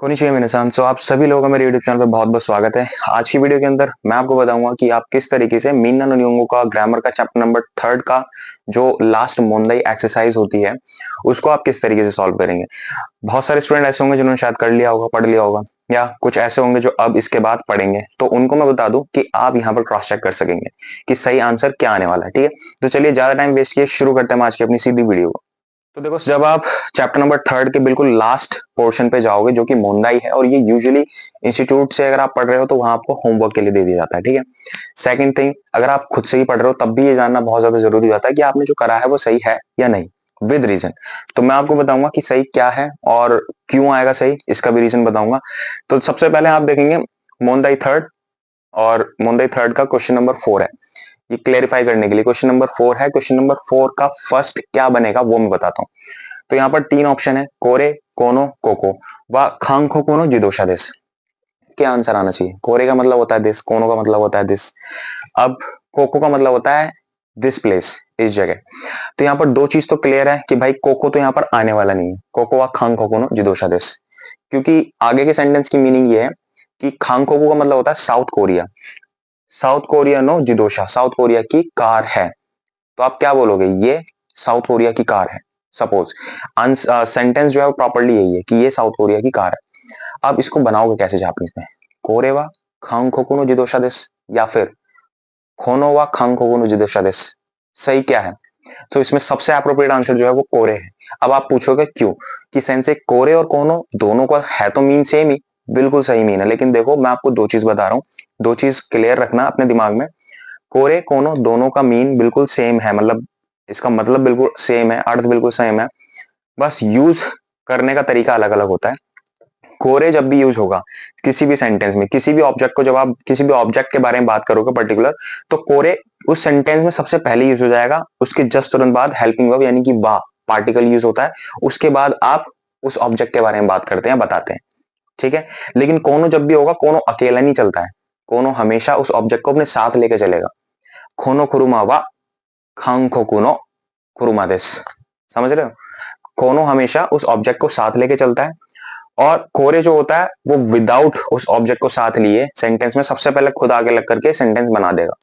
Konnichiwa मिनासान। सो आप सभी लोगों का मेरे यूट्यूब चैनल पे बहुत बहुत स्वागत है। आज की वीडियो के अंदर मैं आपको बताऊंगा कि आप किस तरीके से मीना no नियोंगो का ग्रामर का चैप्टर नंबर 3 का जो लास्ट मोंदाई एक्सरसाइज होती है उसको आप किस तरीके से सॉल्व करेंगे। बहुत सारे स्टूडेंट ऐसे होंगे जिन्होंने शायद कर लिया होगा, पढ़ लिया होगा, या कुछ ऐसे होंगे जो अब इसके बाद पढ़ेंगे, तो उनको मैं बता दूं कि आप यहाँ पर क्रॉस चेक कर सकेंगे कि सही आंसर क्या आने वाला है। ठीक है, तो चलिए ज्यादा टाइम वेस्ट किए शुरू करते हैं आज की अपनी सीधी वीडियो को। तो देखो, जब आप चैप्टर नंबर 3 के बिल्कुल लास्ट पोर्शन पे जाओगे जो कि मोंदाई है, और ये यूजुअली इंस्टीट्यूट से अगर आप पढ़ रहे हो तो वहां आपको होमवर्क के लिए दे दिया जाता है। ठीक है, सेकंड थिंग, अगर आप खुद से ही पढ़ रहे हो तब भी ये जानना बहुत ज्यादा जरूरी होता है कि आपने जो करा है वो सही है या नहीं, विद रीजन। तो मैं आपको बताऊंगा कि सही क्या है और क्यों आएगा सही, इसका भी रीजन बताऊंगा। तो सबसे पहले आप देखेंगे मोंदाई थर्ड, और मोंदाई थर्ड का क्वेश्चन नंबर 4 है। ये क्लेरिफाई करने के लिए क्वेश्चन नंबर 4 है। क्वेश्चन नंबर 4 का फर्स्ट क्या बनेगा वो मैं बताता हूँ। तो यहाँ पर 3 ऑप्शन है, कोरे, कोनो, कोको व खांखो कोनो जिदोशा देस। क्या आंसर आना चाहिए? कोरे का मतलब होता है दिस, कोनो का मतलब होता है दिस, अब कोको का मतलब होता है दिस प्लेस, इस जगह। तो यहाँ पर दो चीज तो क्लियर है कि भाई कोको तो यहाँ पर आने वाला नहीं है, कोको व खांखो कोनो जिदोशा देस, क्योंकि आगे के सेंटेंस की मीनिंग ये है कि खांखोको का मतलब होता है साउथ कोरिया, साउथ कोरिया नो जिदोशा, साउथ कोरिया की कार है। तो आप क्या बोलोगे? ये साउथ कोरिया की कार है। सपोज सेंटेंस जो है वो प्रॉपरली यही है कि ये साउथ कोरिया की कार है। आप इसको बनाओगे कैसे जापानीज में? कोरेवा खांग खोकुनो जिदोशा देस, या फिर खोनोवा खांग खोकुनो जिदोशा देस। सही क्या है? तो इसमें सबसे अप्रोप्रिएट आंसर जो है वो कोरे है। अब आप पूछोगे क्यों? कि सेंसे कोरे और कोनो दोनों का है तो मीन सेम ही, बिल्कुल सही मीन है, लेकिन देखो मैं आपको दो चीज बता रहा हूँ, दो चीज क्लियर रखना अपने दिमाग में। कोरे कोनो दोनों का मीन बिल्कुल सेम है, मतलब इसका मतलब बिल्कुल सेम है, अर्थ बिल्कुल सेम है, बस यूज करने का तरीका अलग अलग होता है। कोरे जब भी यूज होगा किसी भी सेंटेंस में, किसी भी ऑब्जेक्ट को, जब आप किसी भी ऑब्जेक्ट के बारे में बात करोगे पर्टिकुलर, तो कोरे उस सेंटेंस में सबसे पहले यूज हो जाएगा। उसके जस्ट तुरंत बाद हेल्पिंग वर्ब यानी कि वा पार्टिकल यूज होता है। उसके बाद आप उस ऑब्जेक्ट के बारे में बात करते हैं, बताते हैं। ठीक है, लेकिन कोनो जब भी होगा, कोनो अकेला नहीं चलता है, कोनो हमेशा उस ऑब्जेक्ट को अपने साथ लेके चलेगा। खोनो खुरुमा वा खांखोकू नो खुरुमा देस। समझ रहे हो? कोनो हमेशा उस ऑब्जेक्ट को साथ लेके चलता है, और कोरे जो होता है वो विदाउट उस ऑब्जेक्ट को साथ लिए सेंटेंस में सबसे पहले खुद आगे लग करके सेंटेंस बना देगा।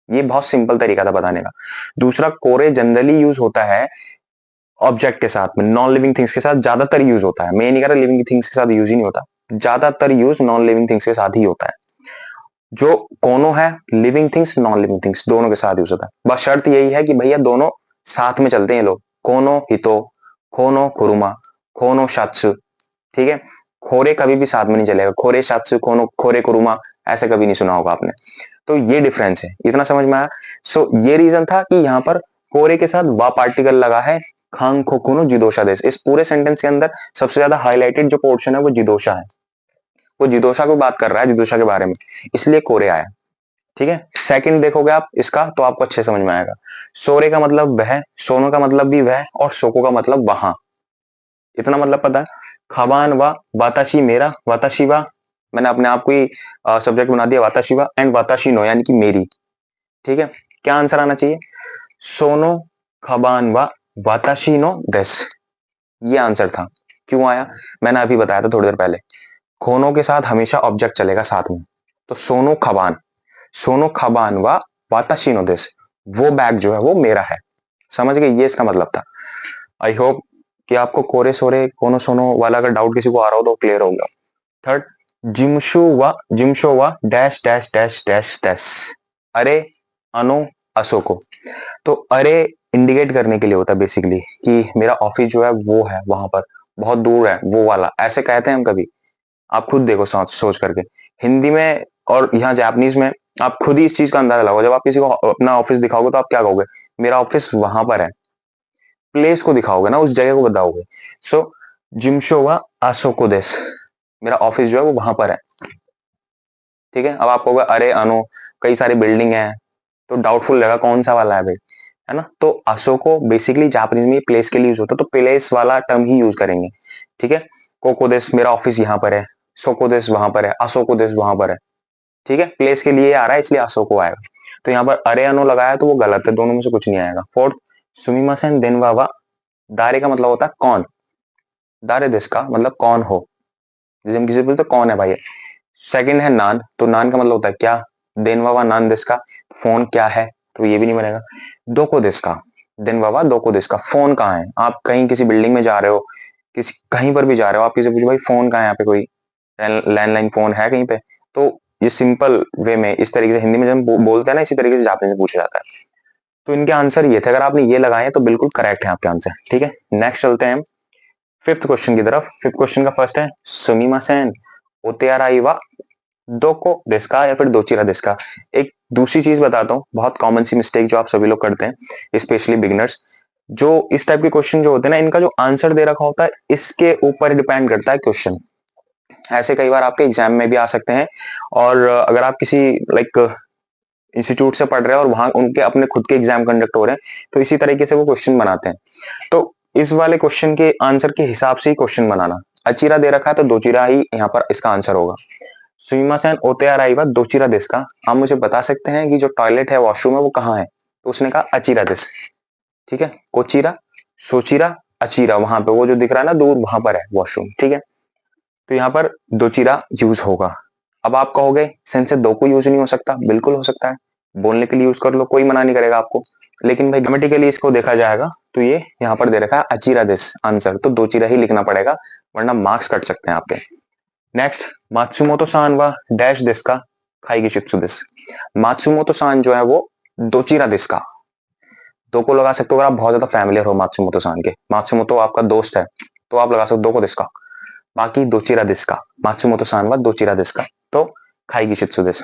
ये बहुत सिंपल तरीका था बताने का। दूसरा, कोरे जनरली यूज होता है ऑब्जेक्ट के साथ में, नॉन लिविंग थिंग्स के साथ ज्यादातर यूज होता है। मैं नहीं कह रहा लिविंग थिंग्स के साथ यूज ही नहीं होता, ज्यादातर यूज नॉन लिविंग थिंग्स के साथ ही होता है। जो कोनो है, living things non living things दोनों के साथ यूज होता है। बस शर्त यही है कि भैया दोनों साथ में चलते हैं लोग। कोनो हितो, कोनो खुरुमा, कोनो शात्सु। ठीक है, खोरे कभी भी साथ में नहीं चलेगा, खोरे शात्सु, कोनो खोरे कुरुमा, ऐसे कभी नहीं सुना होगा आपने। तो ये डिफरेंस है, इतना समझ में आया? सो ये रीजन था कि यहाँ पर कोरे के साथ वा पार्टिकल लगा है, खांग खोकुनो जिदोशा देश। इस पूरे सेंटेंस के अंदर सबसे ज्यादा हाईलाइटेड जो पोर्शन है वो जिदोशा है, वो जिदोशा को बात कर रहा है, जिदोशा के बारे में, इसलिए कोरे आया। ठीक है, सेकंड देखोगे आप इसका तो आपको अच्छे समझ में आएगा। सोरे का मतलब वह, सोनो का मतलब भी वह, और सोको का मतलब वहां। इतना मतलब पता है? खबान व वाताशी मेरा, वाताशी वा मैंने अपने आप को ही सब्जेक्ट बना दिया, वाताशी वा एंड वाताशी नो यानी कि मेरी। ठीक है, क्या आंसर आना चाहिए? सोनो खबान व वाताशी नो देस, ये आंसर था। क्यों आया? मैंने अभी बताया था थोड़ी देर पहले। खोनो के साथ हमेशा ऑब्जेक्ट चलेगा साथ में, तो सोनो खबान, सोनो खबान व वाताशी नो देस, वो बैग जो है वो मेरा है। समझ गए? ये इसका मतलब था। आई होप कि आपको कोरे सोरे कोनो सोनो वाला अगर डाउट किसी को आ रहा हो तो क्लियर हो गया। थर्ड, जिमशो व dash dash dash dash dash, अरे अनु अशोको। तो अरे इंडिकेट करने के लिए होता है बेसिकली कि मेरा ऑफिस जो है वो है वहां पर, बहुत दूर है वो वाला, ऐसे कहते हैं हम कभी। आप खुद देखो सोच करके, हिंदी में और यहाँ जापानीज में आप खुद ही इस चीज का अंदाजा लगाओ। जब आप किसी को अपना ऑफिस दिखाओगे तो आप क्या कहोगे? मेरा ऑफिस वहां पर है। प्लेस को दिखाओगे ना, उस जगह को बताओगे। सो जिमशो वा आसोको देस, मेरा ऑफिस जो है वो वहां पर है। ठीक है, अब आप कहोगे अरे अनु कई सारी बिल्डिंग है, तो डाउटफुल लगेगा कौन सा वाला है भाई, है ना? तो अशोको बेसिकली जापानीज में प्लेस के लिए यूज होता है, तो प्लेस वाला टर्म ही यूज करेंगे। ठीक है, कोको देस मेरा ऑफिस यहाँ पर है, सोको देस वहां पर है, अशोको देस वहां पर है। ठीक है, प्लेस के लिए आ रहा है इसलिए अशोको आएगा। तो यहाँ पर अरे अनु लगाया तो वो गलत है, दोनों में से कुछ नहीं आएगा। फोर्थ, सुमिमासेन देनवा वा, दारे का मतलब होता है कौन, दारे देश का मतलब कौन हो। जैसे हम किसी से बोलते कौन है भाई, सेकंड है नान, तो नान का मतलब होता है क्या, देन वावा नान दिस का, फोन क्या है, तो ये भी नहीं बनेगा। दोको दिस का, देन वावा दोको दिस का, फोन कहाँ है, आप कहीं किसी बिल्डिंग में जा रहे हो, किसी कहीं पर भी जा रहे हो, आप किसी पूछो भाई फोन कहाँ है, यहाँ पे कोई लैंडलाइन फोन है कहीं पे, तो ये सिंपल वे में इस तरीके से हिंदी में जब हम बोलते हैं ना, इसी तरीके से जापानी से पूछा जाता है। तो इनके आंसर ये थे, अगर आपने ये लगाए तो बिल्कुल करेक्ट है आपके आंसर। ठीक है, नेक्स्ट चलते हैं फिफ्थ क्वेश्चन की तरफ। फिफ्थ क्वेश्चन का फर्स्ट है सुमिमासेन ओतेयाराई वा दोको देस्का या फिर दोचिरा देस्का। एक दूसरी चीज बताता हूँ, बहुत कॉमन सी मिस्टेक जो आप सभी लोग करते हैं, स्पेशली बिगिनर्स, जो इस टाइप के क्वेश्चन जो होते हैं ना, इनका जो आंसर दे रखा होता है इसके ऊपर डिपेंड करता है क्वेश्चन। ऐसे कई बार आपके एग्जाम में भी आ सकते हैं, और अगर आप किसी लाइक इंस्टीट्यूट से पढ़ रहे हैं और वहां उनके अपने खुद के एग्जाम कंडक्ट हो रहे हैं, तो इसी तरीके से वो क्वेश्चन बनाते हैं। तो इस वाले क्वेश्चन के आंसर के हिसाब से ही क्वेश्चन बनाना। अचीरा दे रखा है तो दोचिरा ही यहाँ पर इसका आंसर होगा। सुमिमासेन ओतेयाराई दोचिरा देश का, आप मुझे बता सकते हैं कि जो टॉयलेट है, वॉशरूम है, वो कहाँ है, तो उसने कहा अचीरा देश। ठीक है, कोचिरा, सोचिरा, अचीरा, वहां पे वो जो दिख रहा है ना दूर, वहां पर है वॉशरूम। ठीक है, तो यहाँ पर दोचिरा यूज होगा। अब आप कहोगे सेंस से दो को यूज नहीं हो सकता, बिल्कुल हो सकता है, बोलने के लिए यूज कर लो, कोई मना नहीं करेगा आपको, लेकिन भाई ग्रामेटिकली इसको देखा जाएगा तो ये यहाँ पर दे रखा है अचीरा दिस आंसर, तो दोचिरा ही लिखना पड़ेगा, वरना मार्क्स कट सकते हैं आपके। नेक्स्ट, मात्सुमोतो सान वा डैश दिस का खाई शित्सु दिस। मात्सुमोतो सान जो है वो दोचिरा दिस का, दो को लगा सकते हो, अगर आप बहुत ज्यादा फैमिलियर हो मात्सुमोतो सान के, मात्सुमोतो आपका दोस्त है तो आप लगा सकते हो दो को दिस का। बाकी दोचिरा दिस का, मात्सुमोतो सान वा दोचिरा दिस का, तो खाई शित्सु दिस।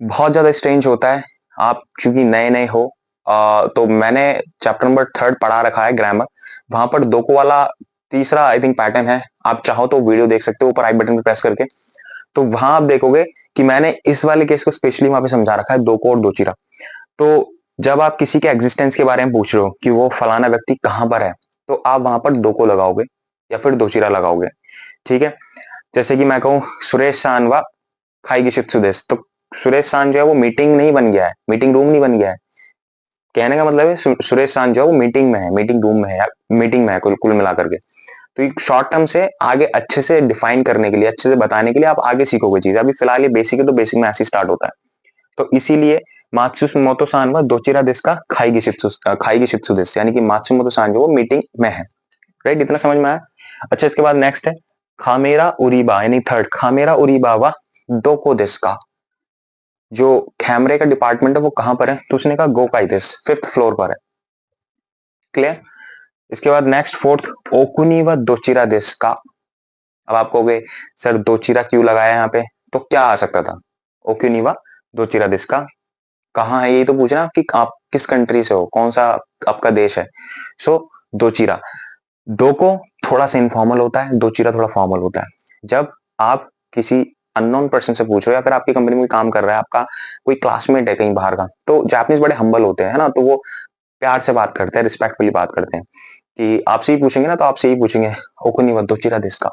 बहुत ज्यादा स्ट्रेंज होता है, आप क्योंकि नए नए हो, तो मैंने चैप्टर नंबर 3 पढ़ा रखा है ग्रामर, वहां पर दोको वाला तीसरा आई थिंक पैटर्न है, आप चाहो तो वीडियो देख सकते हो ऊपर आई बटन पे प्रेस करके, तो वहां आप देखोगे कि मैंने इस वाले केस को स्पेशली वहां पे समझा रखा है, दोको और दोचिरा। तो जब आप किसी के एग्जिस्टेंस के बारे में पूछ रहे हो कि वो फलाना व्यक्ति कहां पर है, तो आप वहां पर दोको लगाओगे या फिर दोचिरा लगाओगे। ठीक है, जैसे कि मैं कहूँ सुरेश सानवा खाई शित्सुदेश, तो सुरेश सान जो है वो मीटिंग नहीं बन गया है, मीटिंग रूम नहीं बन गया है, कहने का मतलब है सुरेश सान जो है वो मीटिंग में है, मीटिंग रूम में है, या मीटिंग में है, कुल कुल मिलाकर के। तो एक शॉर्ट टर्म से आगे अच्छे से डिफाइन करने के लिए, अच्छे से बताने के लिए आप आगे सीखोगे चीज, अभी फिलहाल ये बेसिक है तो बेसिक में ऐसे स्टार्ट होता है। तो इसीलिए मात्सुमोतो सान व दोचिरा देश का खाईगी शित्सु देश, यानी कि मात्सुमोतो सान जो वो मीटिंग में है। राइट, इतना समझ में आया। अच्छा, इसके बाद नेक्स्ट है खामेरा उरीबा, यानी थर्ड, खामेरा उरीबा व दोको देश का, जो कैमरे का डिपार्टमेंट है वो कहां पर है, तो उसने कहा गोकाइदिस, 5th फ्लोर पर है। क्लियर। इसके बाद नेक्स्ट फोर्थ, ओकुनी व दोचिरा देश का। अब आप कहोगे सर दोचिरा क्यों लगाया यहाँ पे, तो क्या आ सकता था, ओकुनी व दोचिरा देश का कहाँ है, यही तो पूछना कि आप किस कंट्री से हो, कौन सा आपका देश है। सो दोचिरा, दो को थोड़ा सा इनफॉर्मल होता है, दोचिरा थोड़ा फॉर्मल होता है। जब आप किसी अननोन पर्सन से पूछ रहे हो, या फिर आपकी कंपनी में काम कर रहा है, आपका कोई क्लासमेट है कहीं बाहर का, तो जापानीज बड़े हम्बल होते हैं, है ना, तो वो प्यार से बात करते हैं, रिस्पेक्टफुली बात करते हैं, कि आपसे ही पूछेंगे ना तो आपसे ही पूछेंगे ओकुनी व दोचिरा देश का।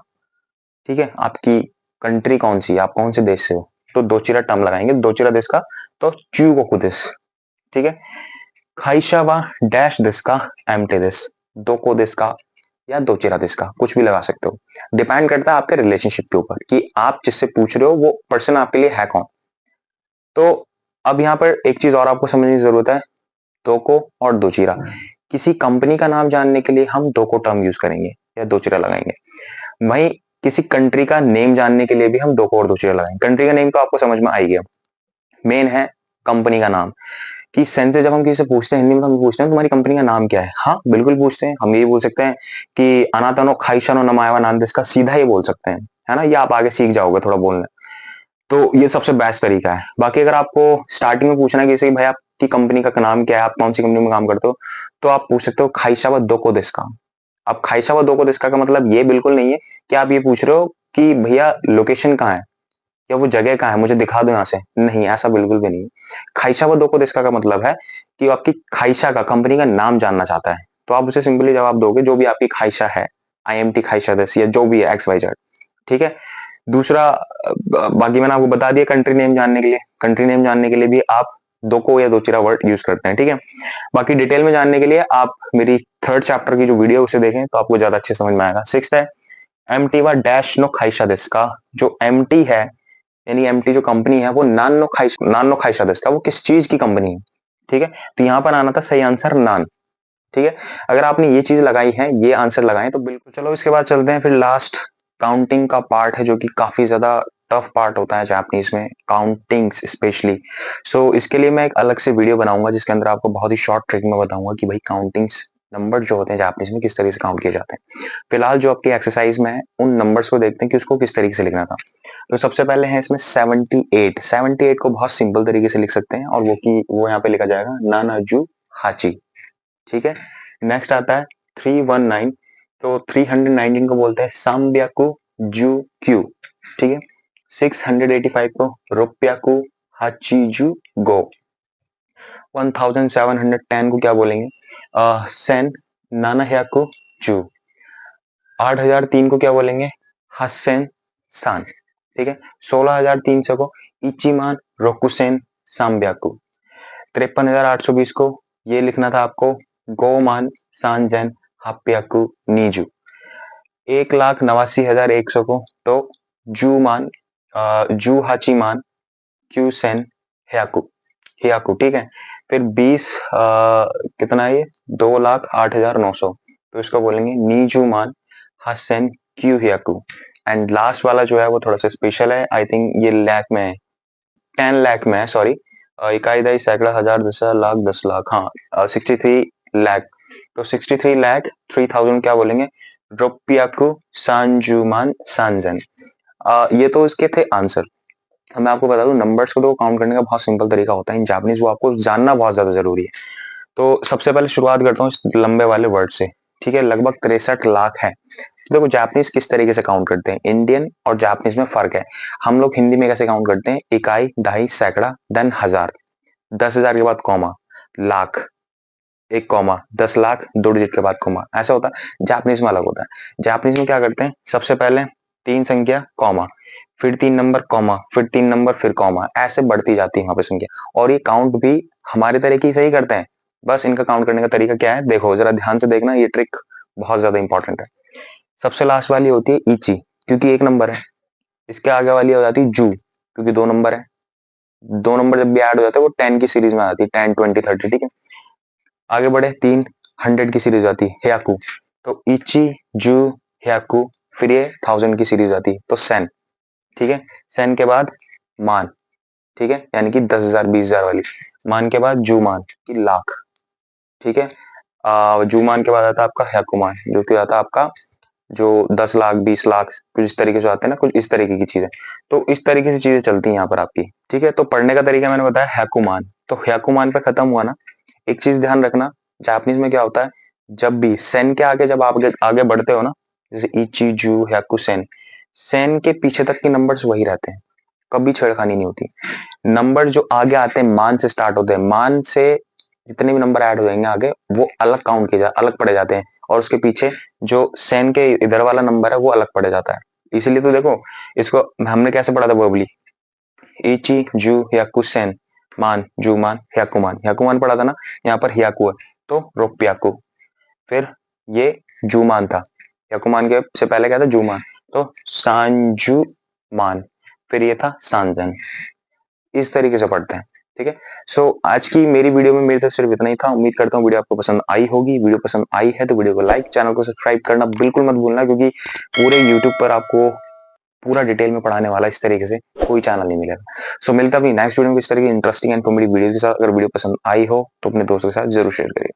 ठीक है, आपकी कंट्री कौन सी है, आप कौन से देश से हो, तो दोचिरा टर्म लगाएंगे, दोचिरा देश का, तो च्यूगोकु देश। ठीक है, खाइशा व डैश देश का एम्प्टी देश, दोको देश का या दोचिरा देश का, कुछ भी लगा सकते हो, डिपेंड करता है आपके रिलेशनशिप के ऊपर कि आप जिससे पूछ रहे हो वो पर्सन आपके लिए है कौन। तो अब यहाँ पर एक चीज और आपको समझने की जरूरत है, दोको और दोचिरा, किसी कंपनी का नाम जानने के लिए हम दोको टर्म यूज करेंगे या दोचिरा लगाएंगे, वहीं किसी कंट्री का नेम जानने के लिए भी हम दोको और दोचिरा लगाएंगे। कंट्री का नेम तो आपको समझ में आ ही गया, मेन है कंपनी का नाम, कि सेंस से जब हम किसी से पूछते हैं, हिंदी में तो हम पूछते हैं तुम्हारी कंपनी का नाम क्या है, हाँ बिल्कुल पूछते हैं, हम ये बोल सकते हैं कि अनातानो खाइशानो नमायवा नांदेस का, सीधा ये बोल सकते हैं, है ना, ये आप आगे सीख जाओगे थोड़ा बोलने, तो ये सबसे बेस्ट तरीका है। बाकी अगर आपको स्टार्टिंग में पूछना है किसी कि भाई आपकी कंपनी का नाम क्या है, आप कौन सी कंपनी में काम करते हो, तो आप पूछ सकते हो खाइशावा दोको देश का। अब खाइशावा दोको देश का मतलब ये बिल्कुल नहीं है कि आप ये पूछ रहे हो कि भैया लोकेशन कहाँ है या वो जगह कहाँ है, मुझे दिखा दो यहाँ से, नहीं, ऐसा बिल्कुल भी नहीं। खाइशावा दोको देश का मतलब है कि वो आपकी खाइशा का, कंपनी का नाम जानना चाहता है, तो आप उसे सिंपली जवाब दोगे जो भी आपकी खाइशा है, IMT खाइशा देश या जो भी है XYZ। ठीक है, दूसरा बाकी मैंने आपको बता दिया, कंट्री नेम जानने के लिए, कंट्री नेम जानने के लिए भी आप दोको या दोचिरा वर्ड यूज करते हैं। ठीक है, बाकी डिटेल में जानने के लिए आप मेरी 3rd चैप्टर की जो वीडियो उसे देखें तो आपको ज्यादा अच्छे समझ में आएगा। 6th है एमटी डैश नो खाइशा दिस का जो एमटी है, यानी एमटी जो कंपनी है वो नान नो खाइशा दिस का, वो किस चीज की कंपनी है, ठीक है। तो यहाँ पर आना था सही आंसर नान, ठीक है। अगर आपने ये चीज लगाई है, ये आंसर लगाए तो बिल्कुल। चलो इसके बाद चलते हैं फिर लास्ट काउंटिंग का पार्ट है, जो कि काफी ज्यादा टफ पार्ट होता है जापानीज में, काउंटिंग्स स्पेशली। सो इसके लिए मैं एक अलग से वीडियो बनाऊंगा जिसके अंदर आपको बहुत ही शॉर्ट ट्रिक में बताऊंगा कि भाई काउंटिंग्स नंबर जो होते हैं जापानीज में किस तरीके से काउंट किए जाते हैं। फिलहाल जो आपकी एक्सरसाइज में है उन नंबर्स को देखते हैं कि उसको किस तरीके से लिखना था। तो सबसे पहले है इसमें 78। 78 को बहुत सिंपल तरीके से लिख सकते हैं, और वो यहाँ पे लिखा जाएगा नानाजू हाची, ठीक है। नेक्स्ट आता है 319। तो 319 को बोलते हैं साम्ब्याकु जू क्यू, ठीक है। 685 को रुपयाकु हाचीजू गो। 1710 को क्या बोलेंगे, सेन नानाह्याकु जू। 8003 को क्या बोलेंगे, हसेन सान, ठीक है। 16300 को इचिमान रोकुसेन साम्ब्याकु। 53820 को ये लिखना था आपको गोमान सांजन हाप्याकु नीजू। 1,89,100 को तो जूमान जू हाचीमान क्यूसेन हयाकु हियाकु, ठीक है। फिर 20 कितना है ये 2,08,900, तो इसको बोलेंगे नीजूमान हसेन क्यू हियाकु। एंड लास्ट वाला जो है वो थोड़ा सा स्पेशल है, आई थिंक ये लाख में है, 10 लाख में है, सॉरी। इकाई दई सैकड़ा हजार 10,000 लाख 10 लाख, हाँ 63 लाख। तो 63 लाख 3,000 क्या बोलेंगे, रुपयाकु सांजुमान सांजन। ये तो इसके थे आंसर। मैं आपको बता दूं नंबर्स को तो काउंट करने का बहुत सिंपल तरीका होता है इन जापानीज, वो आपको जानना बहुत ज्यादा जरूरी है। तो सबसे पहले शुरुआत करता हूँ इस लंबे वाले वर्ड से, ठीक है। लगभग 63 लाख है। देखो जापानीज किस तरीके से काउंट करते हैं, इंडियन और जापानीज में फर्क है। हम लोग हिंदी में कैसे काउंट करते हैं, इकाई दहाई सैकड़ा देन हजार, 10,000 के बाद कॉमा, लाख एक कॉमा, 10 लाख 2 डिजिट के बाद कॉमा, ऐसा होता है। जापानीज में अलग होता है। जापानीज में क्या करते हैं, सबसे पहले 3 संख्या कॉमा, फिर 3 नंबर कॉमा, फिर 3 नंबर फिर कॉमा, ऐसे बढ़ती जाती है वहां पे संख्या। और ये काउंट भी हमारे तरीके से ही करते हैं, बस इनका काउंट करने का तरीका क्या है, देखो जरा ध्यान से देखना, ये ट्रिक बहुत ज्यादा इंपॉर्टेंट है। सबसे लास्ट वाली होती है इची, क्योंकि एक नंबर है। इसके आगे वाली हो जाती है जू, क्योंकि 2 नंबर है। 2 नंबर जब भी ऐड हो जाते हैं वो 10 की सीरीज में आती है, 10 20 30, ठीक है। आगे बढ़े 3 100 की सीरीज आती है हेयाकू, तो इची जू हेयाकू, फिर ये 1000 की सीरीज आती है तो सेन, ठीक है। सेन के बाद मान, ठीक है, यानी कि 10,000 20,000 वाली। मान के बाद जू मान की लाख, ठीक है। जू मान के बाद आता है आपका हेयाकू मान, जो कि आता है आपका जो 10 लाख 20 लाख कुछ इस तरीके से आते हैं ना, कुछ इस तरीके की चीजें। तो इस तरीके से चीजें चलती हैं यहाँ पर आपकी, ठीक है। तो पढ़ने का तरीका मैंने बताया हैकुमान, तो हैकुमान पे खत्म हुआ ना। एक चीज ध्यान रखना, जापानीज में क्या होता है, जब भी सेन के आगे जब आप आगे बढ़ते हो ना, जैसे इची जू हैकु सेन, सेन के पीछे तक के नंबर्स वही रहते हैं, कभी छेड़खानी नहीं होती। नंबर जो आगे आते हैं मान से स्टार्ट होते हैं, मान से जितने भी नंबर ऐड हो जाएंगे आगे वो अलग काउंट किए अलग पड़े जाते हैं, और उसके पीछे जो सेन के इधर वाला नंबर है वो अलग पड़े जाता है। इसीलिए तो देखो इसको हमने कैसे पढ़ा था वर्बली, इची जू याकू सेन मान जू मान याकुमान पढ़ा था ना, यहाँ पर हियाकू है तो रोप्याकू। फिर ये जूमान था, याकुमान के से पहले क्या था जूमान, तो सांजू मान, फिर ये था सांजन। इस तरीके से पढ़ते हैं, ठीक है। सो आज की मेरी वीडियो में मेरी तरफ सिर्फ इतना ही था। उम्मीद करता हूँ वीडियो आपको पसंद आई होगी। वीडियो पसंद आई है तो वीडियो को लाइक, चैनल को सब्सक्राइब करना बिल्कुल मत भूलना, क्योंकि पूरे यूट्यूब पर आपको पूरा डिटेल में पढ़ाने वाला इस तरीके से कोई चैनल नहीं मिलेगा। सो मिलता भी नेक्स्ट वीडियो में इस तरह की इंटरेस्टिंग एंड कॉमेडी वीडियो के साथ। अगर वीडियो पसंद आई हो तो अपने दोस्तों के साथ जरूर शेयर करिए।